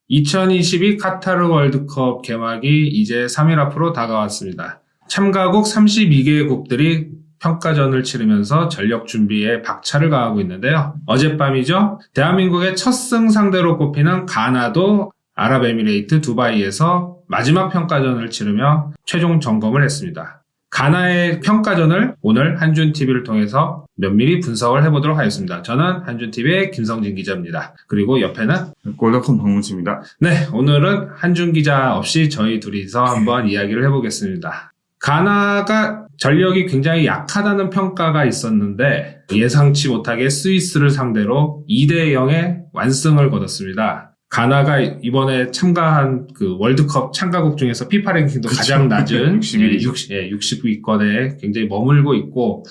2022 카타르 월드컵 개막이 이제 3일 앞으로 다가왔습니다. 참가국 32개국들이 평가전을 치르면서 전력 준비에 박차를 가하고 있는데요. 어젯밤이죠. 대한민국의 첫 승 상대로 꼽히는 가나도 아랍에미레이트 두바이에서 마지막 평가전을 치르며 최종 점검을 했습니다. 가나의 평가전을 오늘 한준TV를 통해서 면밀히 분석을 해보도록 하겠습니다. 저는 한준TV의 김성진 기자입니다. 그리고 옆에는 골닷컴 박문수입니다. 네, 오늘은 한준 기자 없이 저희 둘이서 한번 이야기를 해보겠습니다. 가나가 전력이 굉장히 약하다는 평가가 있었는데 예상치 못하게 스위스를 상대로 2대0의 완승을 거뒀습니다. 가나가 이번에 참가한 그 월드컵 참가국 중에서 피파 랭킹도 그쵸. 가장 낮은 60위권에 굉장히 머물고 있고,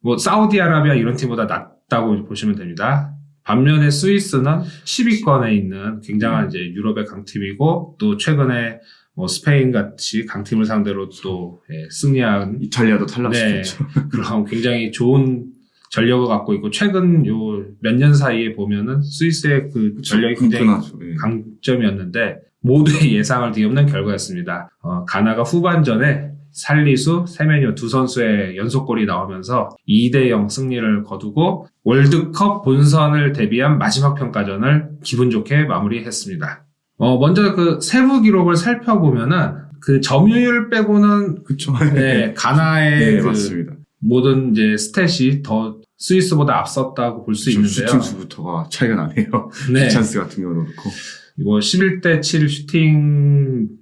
뭐 사우디아라비아 이런 팀보다 낮다고 보시면 됩니다. 반면에 스위스는 10위권에 있는 굉장한 이제 유럽의 강팀이고, 또 최근에 뭐 스페인 같이 강팀을 상대로 또 승리한 이탈리아도 탈락시켰죠. 네, 그럼 굉장히 좋은 전력을 갖고 있고, 최근 요 몇 년 사이에 보면은 스위스의 그 전력이 굉장히 강점이었는데 모두의 예상을 뒤엎는 결과였습니다. 가나가 후반전에 살리수, 세메뉴 두 선수의 연속골이 나오면서 2대0 승리를 거두고 월드컵 본선을 대비한 마지막 평가전을 기분 좋게 마무리했습니다. 먼저 그 세부 기록을 살펴보면은 그 점유율 빼고는 그쵸. 네, 가나의 네, 그 맞습니다. 모든 이제 스탯이 더 스위스보다 앞섰다고 볼 수 있는데요. 슈팅수부터가 차이가 나네요. 네. 찬스 같은 경우도 그렇고. 이거 11대7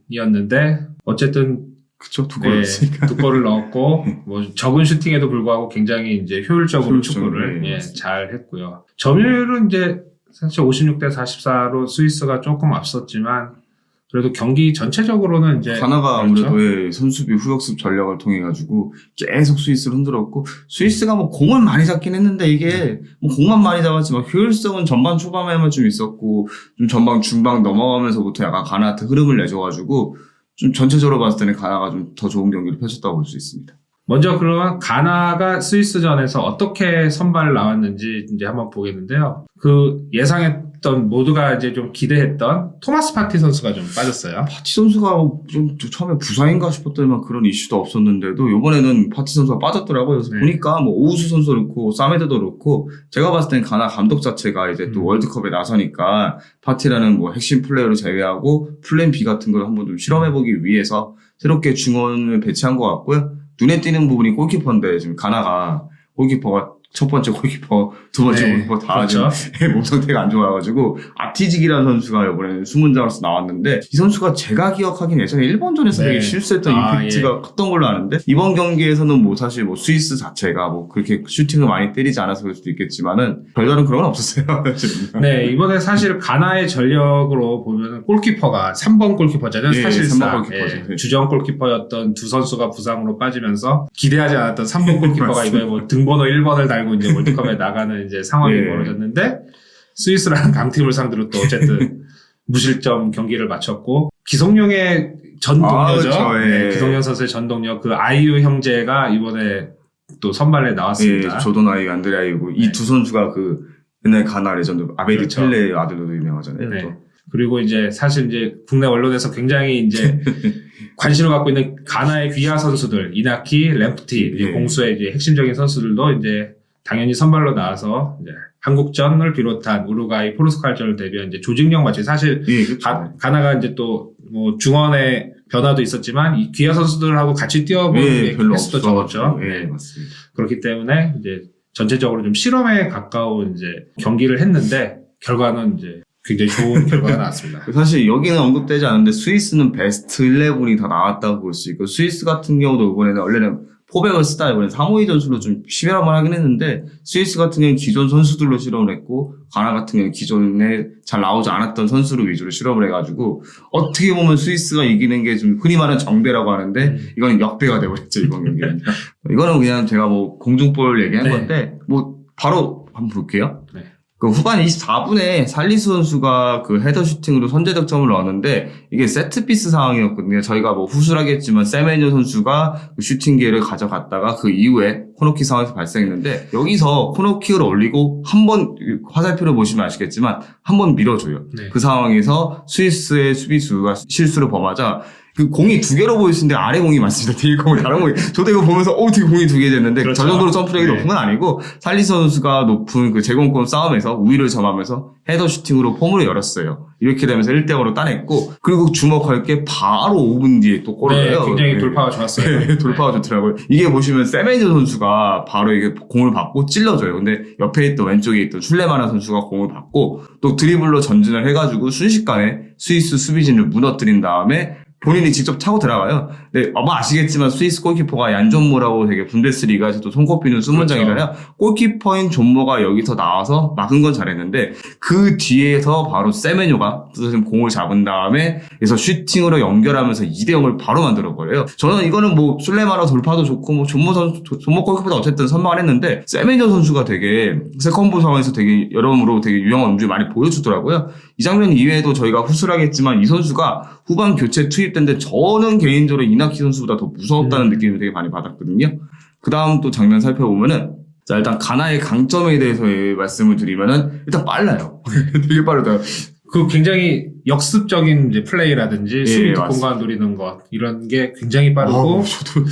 슈팅이었는데 어쨌든 그쵸, 두 골이었으니까. 두 골을 넣었고 뭐 적은 슈팅에도 불구하고 굉장히 이제 효율적으로 축구를 네, 잘 했고요. 점유율은 이제 사실 56대 44로 스위스가 조금 앞섰지만 그래도 경기 전체적으로는 이제 가나가 아무래도 선수비 후역습 전략을 통해 가지고 계속 스위스를 흔들었고, 스위스가 뭐 공을 많이 잡긴 했는데 이게 뭐 공만 많이 잡았지만 효율성은 전반 초반에만 좀 있었고, 좀 전반 중반 넘어가면서부터 약간 가나한테 흐름을 내줘가지고 좀 전체적으로 봤을 때는 가나가 좀 더 좋은 경기를 펼쳤다고 볼 수 있습니다. 먼저 그러면 가나가 스위스전에서 어떻게 선발을 나왔는지 이제 한번 보겠는데요. 그 예상했던 모두가 이제 좀 기대했던 토마스 파티 선수가 좀 빠졌어요. 파티 선수가 좀 처음에 부상인가 싶었더니만 그런 이슈도 없었는데도 이번에는 파티 선수가 빠졌더라고요. 그래서 보니까 뭐 오우수 선수 그렇고 사메드도 그렇고, 제가 봤을 땐 가나 감독 자체가 이제 또 월드컵에 나서니까 파티라는 뭐 핵심 플레이어를 제외하고 플랜 B 같은 걸 한번 좀 실험해보기 위해서 새롭게 중원을 배치한 것 같고요. 눈에 띄는 부분이 골키퍼인데 지금 가나가 골키퍼가 첫 번째 골키퍼, 두 번째 골키퍼 다 그렇죠. 몸 상태가 안 좋아가지고 아티직이라는 선수가 이번에 수문장으로서 나왔는데, 이 선수가 제가 기억하기엔 예전에 일본전에서 되게 실수했던 임팩트가 컸던 걸로 아는데, 이번 경기에서는 뭐 사실 뭐 스위스 자체가 뭐 그렇게 슈팅을 많이 때리지 않아서 그럴 수도 있겠지만은 별다른 그런 건 없었어요. 네, 이번에 사실 가나의 전력으로 보면은 골키퍼가 3번 골키퍼잖아요. 사실상 3번 골키퍼죠. 주전 골키퍼였던 두 선수가 부상으로 빠지면서 기대하지 않았던 3번 골키퍼가 이번에 뭐 등번호 1번을 달고 이제 월드컵에 나가는 이제 상황이 벌어졌는데, 스위스라는 강팀을 상대로 또 어쨌든 무실점 경기를 마쳤고, 기성용의 전동력이죠. 기성용 선수의 전동력, 그 아이유 형제가 이번에 또 선발에 나왔습니다. 조던 아이유, 안드레 아이유고, 이 두 선수가 그 옛날 가나 레전드 아베드 펠레의 아들로도 유명하잖아요. 또. 그리고 이제 사실 이제 국내 언론에서 굉장히 이제 관심을 갖고 있는 가나의 귀하 선수들, 이나키, 램프티, 공수의 이제 핵심적인 선수들도 이제 당연히 선발로 나와서 이제 한국전을 비롯한 우루과이, 포르투갈전을 대비한 이제 조직력 맞추기. 사실 가나가 이제 또 뭐 중원의 변화도 있었지만 이 귀하 선수들하고 같이 뛰어보는 횟수도 적었죠. 맞습니다. 그렇기 때문에 이제 전체적으로 좀 실험에 가까운 이제 경기를 했는데 결과는 이제 굉장히 좋은 결과가 나왔습니다. 사실 여기는 언급되지 않은데 스위스는 베스트 11이 다 나왔다고 볼 수 있고, 스위스 같은 경우도 이번에는 원래는 포백을 쓰다 이번에 3-5-2 전술로 좀 시변을 하긴 했는데, 스위스 같은 경우는 기존 선수들로 실험을 했고, 가나 같은 경우는 기존에 잘 나오지 않았던 선수를 위주로 실험을 해가지고, 어떻게 보면 스위스가 이기는 게 좀 흔히 말하는 정배라고 하는데, 이거는 역배가 돼버렸죠, 이번 경기는. 이거는 그냥 제가 뭐 공중볼 얘기한 건데, 뭐 바로 한번 볼게요. 그 후반 24분에 살리스 선수가 그 헤더 슈팅으로 선제 득점을 넣었는데 이게 세트피스 상황이었거든요. 저희가 뭐 후술하겠지만 세메뇨 선수가 그 슈팅 기회를 가져갔다가 그 이후에 코너킥 상황에서 발생했는데 여기서 코너킥을 올리고 한번 화살표를 보시면 아시겠지만 한번 밀어줘요. 네. 그 상황에서 스위스의 수비수가 실수를 범하자 그 공이 두 개로 보이시는데 아래 공이 많습니다. 뒤에 공이 다른 공이. 저도 이거 보면서 뒤에 공이 두 개 됐는데 그렇죠. 저 정도로 점프력이 네. 높은 건 아니고 살리스 선수가 높은 그 제공권 싸움에서 우위를 점하면서 헤더 슈팅으로 폼으로 열었어요. 이렇게 되면서 1대0으로 따냈고 그리고 주목할 게 바로 5분 뒤에 또 골을 네, 넣어요. 굉장히 네. 돌파가 좋았어요. 네, 돌파가 좋더라고요. 이게 보시면 세메뇨 선수가 바로 이게 공을 받고 찔러줘요. 근데 옆에 있던 왼쪽에 있던 슐레마나 선수가 공을 받고 또 드리블로 전진을 해가지고 순식간에 스위스 수비진을 무너뜨린 다음에 본인이 직접 차고 들어가요. 네, 아마 아시겠지만 스위스 골키퍼가 얀 존모라고 되게 분데스리가에서도 손꼽히는 숨은장이잖아요. 그렇죠. 골키퍼인 존모가 여기서 나와서 막은 건 잘했는데 그 뒤에서 바로 세메뇨가 공을 잡은 다음에 그래서 슈팅으로 연결하면서 2대0을 바로 만들어버려요. 저는 이거는 뭐 술레마나 돌파도 좋고 뭐 존모 골키퍼도 어쨌든 선방을 했는데 세메뇨 선수가 되게 세컨볼 상황에서 되게 여러모로 되게 유용한 움직임 많이 보여주더라고요. 이 장면 이외에도 저희가 후술하겠지만 이 선수가 후반 교체 투입된데 저는 개인적으로 이나키 선수보다 더 무서웠다는 느낌을 되게 많이 받았거든요. 그 다음 또 장면 살펴보면은 자 일단 가나의 강점에 대해서 말씀을 드리면은 일단 빨라요. 되게 빠르다. 그 굉장히 역습적인 이제 플레이라든지 수비 공간 노리는 것 이런 게 굉장히 빠르고 저도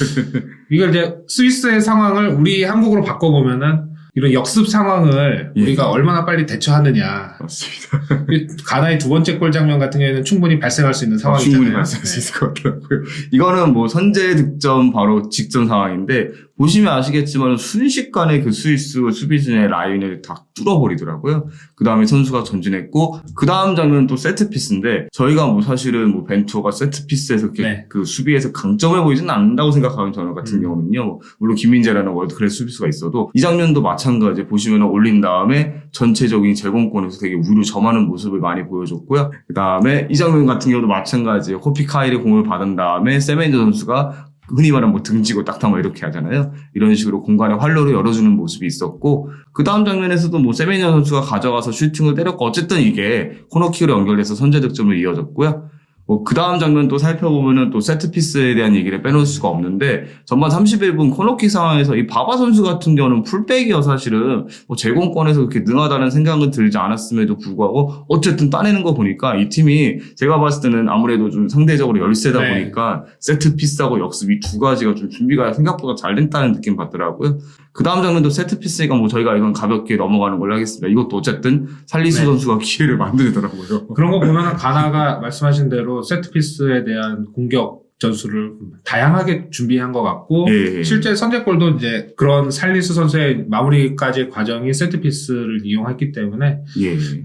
이걸 이제 스위스의 상황을 우리 한국으로 바꿔보면은 이런 역습 상황을 우리가 얼마나 빨리 대처하느냐. 맞습니다. 가나의 두 번째 골 장면 같은 경우에는 충분히 발생할 수 있는 상황이잖아요. 충분히 발생할 수 있을 것 같더라고요. 이거는 뭐 선제 득점 바로 직전 상황인데 보시면 아시겠지만 순식간에 그 스위스 수비진의 라인을 다 뚫어버리더라고요. 그 다음에 선수가 전진했고 그 다음 장면은 또 세트피스인데 저희가 뭐 사실은 뭐 벤투어가 세트피스에서 그 수비에서 강점을 보이지는 않는다고 생각하는 저는 같은 경우는요. 물론 김민재라는 월드클래스 수비수가 있어도 이 장면도 마찬가지 보시면 올린 다음에 전체적인 제공권에서 되게 우위를 점하는 모습을 많이 보여줬고요. 그 다음에 이 장면 같은 경우도 마찬가지예요. 코피카일의 공을 받은 다음에 세멘저 선수가 흔히 말하는 뭐 등지고 딱타마 이렇게 하잖아요. 이런 식으로 공간에 활로를 열어주는 모습이 있었고 그 다음 장면에서도 뭐 세메뇨 선수가 가져가서 슈팅을 때렸고 어쨌든 이게 코너킥으로 연결돼서 선제 득점을 이어졌고요. 뭐 그 다음 장면 또 살펴보면은 또 세트피스에 대한 얘기를 빼놓을 수가 없는데 전반 31분 코너킥 상황에서 이 바바 선수 같은 경우는 풀백이어 사실은 뭐 제공권에서 그렇게 능하다는 생각은 들지 않았음에도 불구하고 어쨌든 따내는 거 보니까 이 팀이 제가 봤을 때는 아무래도 좀 상대적으로 열세다 보니까 세트피스하고 역습 이 두 가지가 좀 준비가 생각보다 잘 됐다는 느낌 받더라고요. 그 다음 장면도 세트피스니까 뭐 저희가 이건 가볍게 넘어가는 걸로 하겠습니다. 이것도 어쨌든 살리수 선수가 기회를 만들더라고요. 그런 거 보면은 가나가 말씀하신 대로 세트피스에 대한 공격 전술을 다양하게 준비한 것 같고 실제 선제골도 이제 그런 살리수 선수의 마무리까지 과정이 세트피스를 이용했기 때문에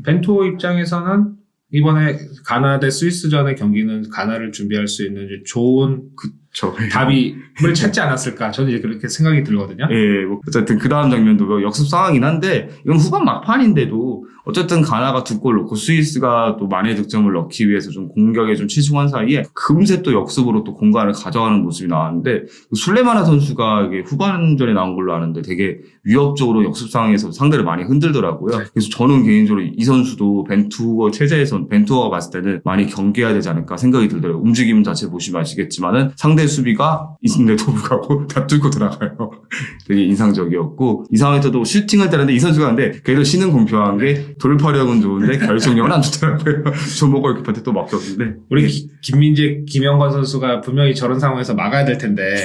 벤투 입장에서는 이번에 가나 대 스위스전의 경기는 가나를 준비할 수 있는 이제 좋은 답을 찾지 않았을까 저는 이제 그렇게 생각이 들거든요. 뭐 어쨌든 그 다음 장면도 역습 상황이긴 한데 이건 후반 막판인데도 어쨌든 가나가 두 골 넣고 스위스가 또 만회 득점을 넣기 위해서 좀 공격에 좀 치중한 사이에 금세 또 역습으로 또 공간을 가져가는 모습이 나왔는데 술레마나 선수가 이게 후반전에 나온 걸로 아는데 되게 위협적으로 역습 상황에서 상대를 많이 흔들더라고요. 그래서 저는 개인적으로 이 선수도 벤투어 체제에선 벤투어가 봤을 때는 많이 경계해야 되지 않을까 생각이 들더라고요. 움직임 자체 보시면 아시겠지만은 상대 수비가 있는데도 불구하고 다 뚫고 들어가요. 되게 인상적이었고 이 상황에서도 슈팅을 때렸는데 이 선수가 근데 그래도 신은 공평한 게 돌파력은 좋은데 결정력은 안 좋더라고요. 존모 골키퍼한테 또 막혔는데 우리 김민재, 김영건 선수가 분명히 저런 상황에서 막아야 될 텐데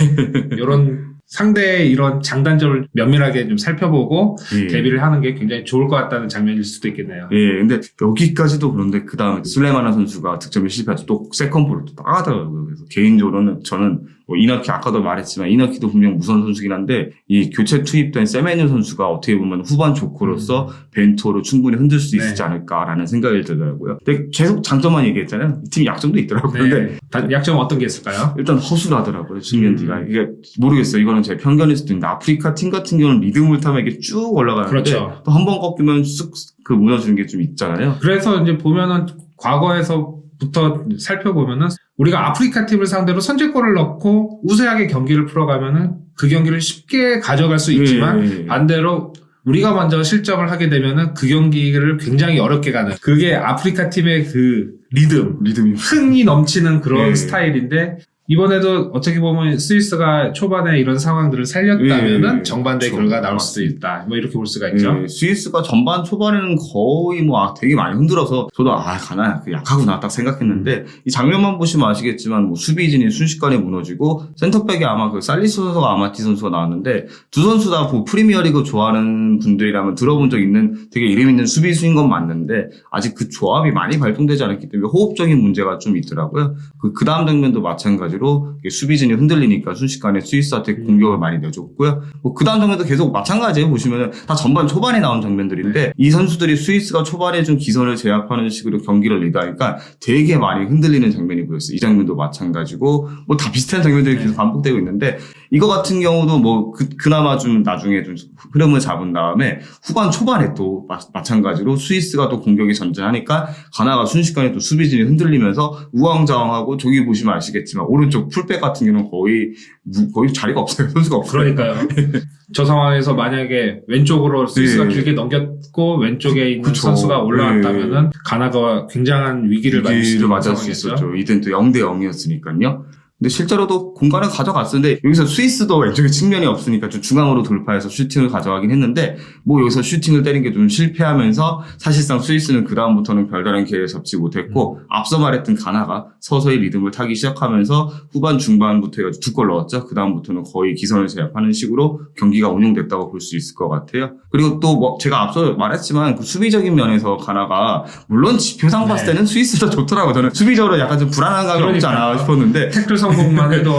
이런 상대의 이런 장단점을 면밀하게 좀 살펴보고 대비를 하는 게 굉장히 좋을 것 같다는 장면일 수도 있겠네요. 근데 여기까지도 그런데 그 다음에 술레마나 선수가 득점에 실패하죠. 또 세컨볼을 또 따가더라고요. 그래서 개인적으로는 저는 뭐 이너키 아까도 말했지만 이너키도 분명 무서운 선수긴 한데 이 교체 투입된 세메뉴 선수가 어떻게 보면 후반 조커로서 벤투어로 충분히 흔들 수 있지 않을까라는 생각이 들더라고요. 근데 계속 장점만 얘기했잖아요. 이 팀 약점도 있더라고요. 근데 약점 어떤 게 있을까요? 일단 허술하더라고요. 측면뒤가 이게 모르겠어요. 이거는 제 편견일 수도 있는데 아프리카 팀 같은 경우는 리듬을 타면 이게 쭉 올라가는데 또 한 번 꺾이면 쑥 그 무너지는 게 좀 있잖아요. 그래서 이제 보면은 과거에서부터 살펴보면은 우리가 아프리카 팀을 상대로 선제골을 넣고 우세하게 경기를 풀어가면은 그 경기를 쉽게 가져갈 수 있지만 반대로 우리가 먼저 실점을 하게 되면은 그 경기를 굉장히 어렵게 가는 그게 아프리카 팀의 그 리듬이 흥이 넘치는 그런 예. 스타일인데 이번에도 어떻게 보면 스위스가 초반에 이런 상황들을 살렸다면은 예. 정반대 그렇죠. 결과가 나올 수도 있다. 뭐 이렇게 볼 수가 있죠. 예, 스위스가 전반 초반에는 거의 되게 많이 흔들어서 저도 가나 약하구나 딱 생각했는데 이 장면만 보시면 아시겠지만 뭐 수비진이 순식간에 무너지고 센터백이 아마 그 살리스 선수가 아마티 선수가 나왔는데 두 선수 다 프리미어리그 좋아하는 분들이라면 들어본 적 있는 되게 이름 있는 수비수인 건 맞는데 아직 그 조합이 많이 발동되지 않았기 때문에 호흡적인 문제가 좀 있더라고요. 그 다음 장면도 마찬가지로 수비진이 흔들리니까 순식간에 스위스한테 공격을 많이 내줬고요. 뭐 그 다음 장면도 계속 마찬가지예요. 보시면은 다 전반 초반에 나온 장면들인데 이 선수들이 스위스가 초반에 좀 기선을 제압하는 식으로 경기를 리드하니까 되게 많이 흔들리는 장면이 보였어요. 이 장면도 마찬가지고 뭐 다 비슷한 장면들이 계속 반복되고 있는데 이거 같은 경우도 뭐 그나마 좀 나중에 좀 흐름을 잡은 다음에 후반 초반에 또 마찬가지로 스위스가 또 공격이 전진하니까 가나가 순식간에 또 수비진이 흔들리면서 우왕좌왕하고 저기 보시면 아시겠지만 오른쪽 풀백 같은 경우는 거의 자리가 없어요. 선수가 없어요. 그러니까요. 저 상황에서 만약에 왼쪽으로 스위스가 네. 길게 넘겼고 왼쪽에 있는 그쵸. 선수가 올라왔다면은 가나가 굉장한 위기를 맞을 수 있는 맞을 수 상황이었죠. 있었죠. 이땐 또 0대 0이었으니까요. 근데 실제로도 공간을 가져갔었는데 여기서 스위스도 왼쪽에 측면이 없으니까 좀 중앙으로 돌파해서 슈팅을 가져가긴 했는데 뭐 여기서 슈팅을 때린 게 좀 실패하면서 사실상 스위스는 그 다음부터는 별다른 기회를 잡지 못했고 앞서 말했던 가나가 서서히 리듬을 타기 시작하면서 후반 중반부터 해가지고 2골 넣었죠. 그 다음부터는 거의 기선을 제압하는 식으로 경기가 운영됐다고 볼 수 있을 것 같아요. 그리고 또 뭐 제가 앞서 말했지만 그 수비적인 면에서 가나가 물론 지표상 봤을 때는 스위스가 좋더라고요. 저는 수비적으로 약간 좀 불안한 감이 없지 않아 싶었는데 태클 성공만 해도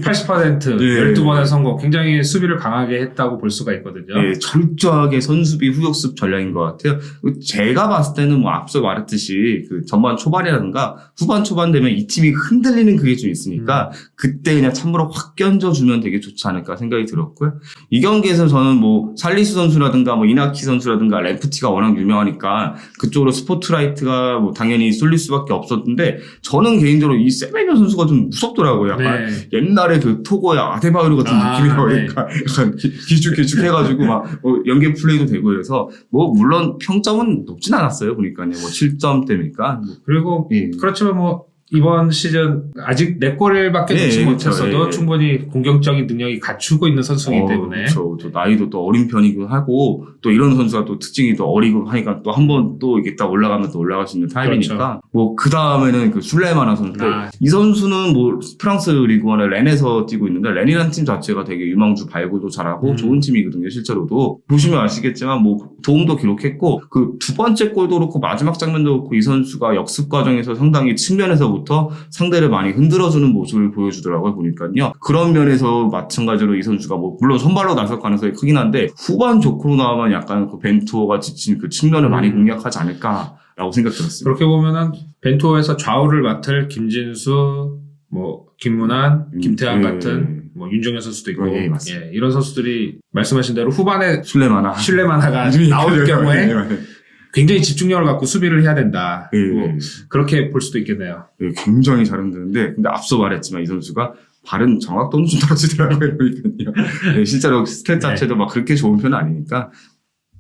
80% 예. 12번의 성공 굉장히 수비를 강하게 했다고 볼 수가 있거든요. 예, 철저하게 선수비 후역습 전략인 것 같아요. 제가 봤을 때는 뭐 앞서 말했듯이 그 전반 초반이라든가 후반 초반 되면 이 팀이 흔들리는 그게 좀 있으니까 그때 그냥 참으로 확 견져주면 되게 좋지 않을까 생각이 들었고요. 이 경기에서 저는 뭐 살리수 선수라든가 뭐 이나키 선수라든가 램프티가 워낙 유명하니까 그쪽으로 스포트라이트가 뭐 당연히 쏠릴 수밖에 없었는데 저는 개인적으로 이 세메뇨 선수가 좀 무섭더라고요. 약간 옛날에 그 토고의 아데바요르 같은 느낌이라고 할까. 약간 기죽기죽해가지고 막 연계 플레이도 되고 이래서 뭐 물론 평점은 높진 않았어요. 보니까요. 뭐 7점대니까. 그리고 예. 그렇지만 뭐 이번 시즌 아직 4골밖에 넣지 예, 못했어도 그렇죠. 예. 충분히 공격적인 능력이 갖추고 있는 선수이기 때문에 그렇죠. 또 나이도 또 어린 편이기도 하고 또 이런 선수가 또 특징이 또 어리고 하니까 또 한 번 또 이게 딱 올라가면 또 올라갈 수 있는 타입이니까 그렇죠. 뭐 그 다음에는 그 술레마나 선수. 이 선수는 뭐 프랑스 리그원의 렌에서 뛰고 있는데 렌이라는 팀 자체가 되게 유망주 발굴도 잘하고 좋은 팀이거든요. 실제로도 보시면 아시겠지만 뭐 도움도 기록했고 그 두 번째 골도 그렇고 마지막 장면도 그렇고 이 선수가 역습 과정에서 상당히 측면에서부터 상대를 많이 흔들어주는 모습을 보여주더라고요. 보니까요. 그런 면에서 마찬가지로 이 선수가 뭐 물론 선발로 나설 가능성이 크긴 한데 후반 조크로 나오면 약간 그 벤투어가 지친 그 측면을 많이 공략하지 않을까라고 생각 들었습니다. 그렇게 보면은 벤투어에서 좌우를 맡을 김진수, 뭐 김문환, 김태환 같은 뭐 윤정현 선수도 있고 맞습니다. 이런 선수들이 말씀하신 대로 후반에 술레마나가 나올 경우에 굉장히 집중력을 갖고 수비를 해야 된다. 뭐 그렇게 볼 수도 있겠네요. 굉장히 잘 흔드는데 근데 앞서 말했지만 이 선수가 발은 정확도는 좀 떨어지더라고요. 그러니까요. 실제로 스탯 자체도 막 그렇게 좋은 편은 아니니까.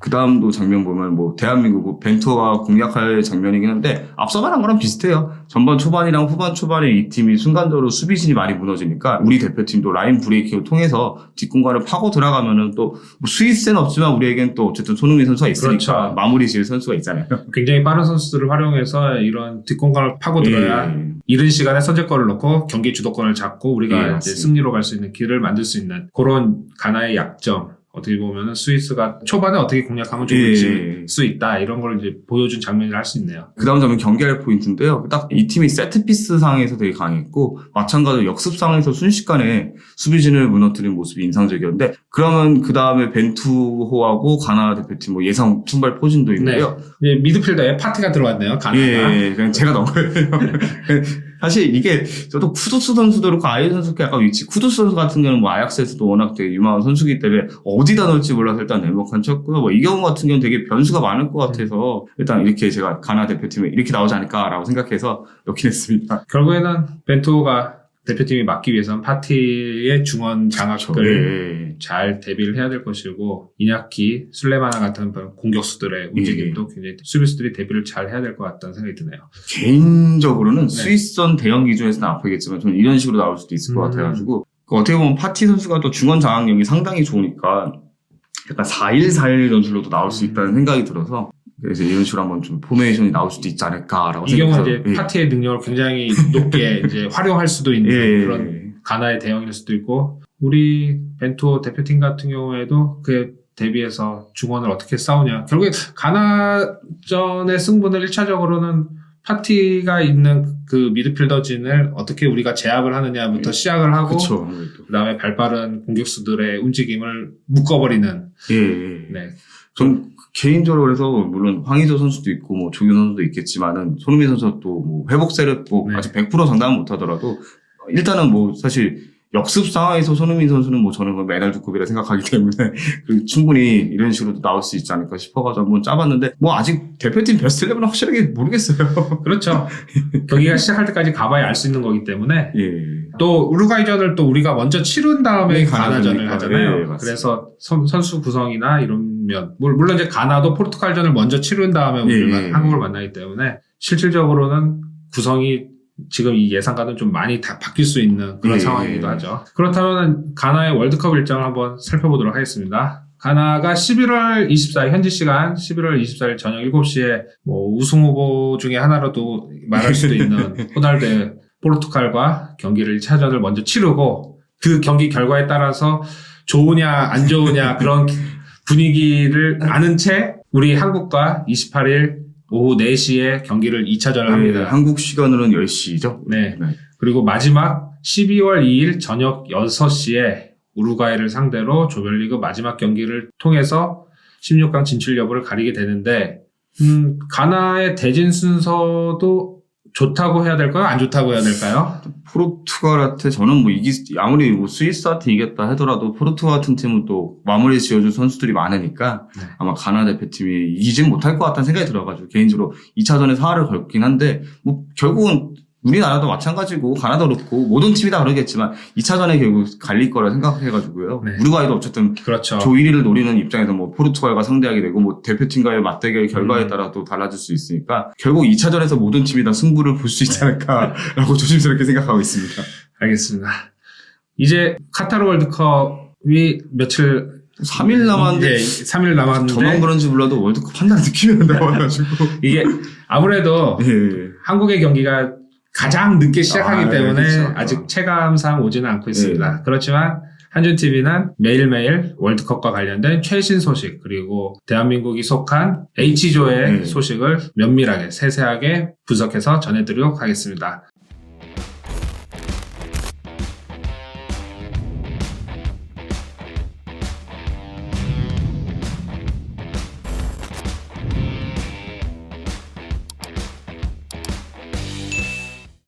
그 다음도 장면 보면 뭐 대한민국 벤투어가 공략할 장면이긴 한데 앞서 말한 거랑 비슷해요. 전반 초반이랑 후반 초반에 이 팀이 순간적으로 수비진이 많이 무너지니까 우리 대표팀도 라인 브레이킹을 통해서 뒷공간을 파고 들어가면은 또 뭐 스위스는 없지만 우리에겐 또 어쨌든 손흥민 선수가 있으니까 그렇죠. 마무리 지을 선수가 있잖아요. 굉장히 빠른 선수들을 활용해서 이런 뒷공간을 파고 들어야 이른 시간에 선제골을 넣고 경기 주도권을 잡고 우리가 이제 승리로 갈 수 있는 길을 만들 수 있는 그런 가나의 약점. 어떻게 보면은 스위스가 초반에 어떻게 공략하면 좋을지 수 있다 이런 걸 이제 보여준 장면을 할 수 있네요. 그 다음 장면 경기할 포인트인데요. 딱 이 팀이 세트피스 상에서 되게 강했고 마찬가지로 역습 상에서 순식간에 수비진을 무너뜨린 모습이 인상적이었는데 그러면 그 다음에 벤투호하고 가나 대표팀 뭐 예상 선발 포진도 있는데요. 네. 미드필더에 파티가 들어왔네요. 가나가. 그냥 제가 넣은 거예요. 사실 이게 저도 쿠두스 선수도 그렇고 아이유 선수도 약간 위치 쿠두스 선수 같은 경우는 뭐 아약스에서도 워낙 되게 유망한 선수이기 때문에 어디다 넣을지 몰라서 일단 네모칸 쳤고요. 뭐 이 경우 같은 경우는 되게 변수가 많을 것 같아서 일단 이렇게 제가 가나 대표팀에 이렇게 나오지 않을까라고 생각해서 넣긴 했습니다. 결국에는 벤투호가 대표팀이 맡기 위해서는 파티의 중원 장악을 예. 잘 대비를 해야 될 것이고 이냐키, 술레마나 같은 공격수들의 움직임도 굉장히 수비수들이 대비를 잘 해야 될 것 같다는 생각이 드네요. 개인적으로는 네. 스위스전 대형 기준에서는 아프겠지만 저는 이런 식으로 나올 수도 있을 것 같아가지고 어떻게 보면 파티 선수가 또 중원 장악력이 상당히 좋으니까 약간 4-1-4-1 전술로도 나올 수 있다는 생각이 들어서 그래서 이런 식으로 한번 좀 포메이션이 나올 수도 있지 않을까라고 이 경우는 생각해서 이제 파티의 능력을 굉장히 높게 이제 활용할 수도 있는 그런 가나의 대형일 수도 있고 우리 벤투 대표팀 같은 경우에도 그에 대비해서 중원을 어떻게 싸우냐. 결국에 가나전의 승부는 1차적으로는 파티가 있는 그 미드필더진을 어떻게 우리가 제압을 하느냐부터 시작을 하고 그쵸. 그다음에 발빠른 공격수들의 움직임을 묶어버리는 네. 전 개인적으로 그래서 물론 황의조 선수도 있고 뭐 조규 선수도 있겠지만은 손흥민 선수가 또 뭐 회복 세력 뭐 네. 아직 100% 장담은 못하더라도 일단은 뭐 사실 역습 상황에서 손흥민 선수는 뭐 저는 메달주급이라 생각하기 때문에 충분히 이런 식으로도 나올 수 있지 않을까 싶어가지고 한번 짜봤는데 뭐 아직 대표팀 베스트 11은 확실하게 모르겠어요. 그렇죠. 경기가 시작할 때까지 가봐야 알 수 있는 거기 때문에 예. 또 우루과이전을 또 우리가 먼저 치른 다음에 네, 가나전을 가나전이니까. 하잖아요. 예, 그래서 선수 구성이나 이런 면 물론 이제 가나도 포르투갈전을 먼저 치른 다음에 우리가 한국을 만나기 때문에 실질적으로는 구성이 지금 이 예상과는 좀 많이 다 바뀔 수 있는 그런 상황이기도 하죠. 그렇다면 가나의 월드컵 일정을 한번 살펴보도록 하겠습니다. 가나가 11월 24일 현지 시간 11월 24일 저녁 7시에 뭐 우승 후보 중에 하나로도 말할 수도 있는 호날두의 포르투갈과 경기를 1차전을 먼저 치르고 그 경기 결과에 따라서 좋으냐 안 좋으냐 그런 분위기를 아는 채 우리 한국과 28일 오후 4시에 경기를 2차전을 합니다. 한국 시간으로는 10시죠. 네. 그리고 마지막 12월 2일 저녁 6시에 우루과이를 상대로 조별리그 마지막 경기를 통해서 16강 진출 여부를 가리게 되는데 가나의 대진 순서도 좋다고 해야 될까요? 안 좋다고 해야 될까요? 포르투갈한테 저는 뭐 아무리 뭐 스위스한테 이겼다 하더라도 포르투갈 같은 팀은 또 마무리 지어줄 선수들이 많으니까 네. 아마 가나 대표팀이 이기진 못할 것 같다는 생각이 들어가지고 개인적으로 2차전에 사활을 걸긴 한데 뭐 결국은 우리나라도 마찬가지고 가나도 그렇고 모든 팀이 다 그러겠지만 2차전에 결국 갈릴 거라 생각해가지고요. 네. 우루과이도 어쨌든 그렇죠. 조 1위를 노리는 입장에서 뭐 포르투갈과 상대하게 되고 뭐 대표팀과의 맞대결 결과에 따라 또 달라질 수 있으니까 결국 2차전에서 모든 팀이 다 승부를 볼 수 있지 않을까라고 조심스럽게 생각하고 있습니다. 알겠습니다. 이제 카타르 월드컵이 며칠 3일 남았는데 3일 남았는데 저만 그런지 몰라도 월드컵 한다는 느낌이 나와가지고 이게 아무래도 한국의 경기가 가장 늦게 시작하기 때문에 그렇죠. 아직 체감상 오지는 않고 있습니다. 그렇지만 한준TV는 매일매일 월드컵과 관련된 최신 소식 그리고 대한민국이 속한 H조의 소식을 면밀하게 세세하게 분석해서 전해드리도록 하겠습니다.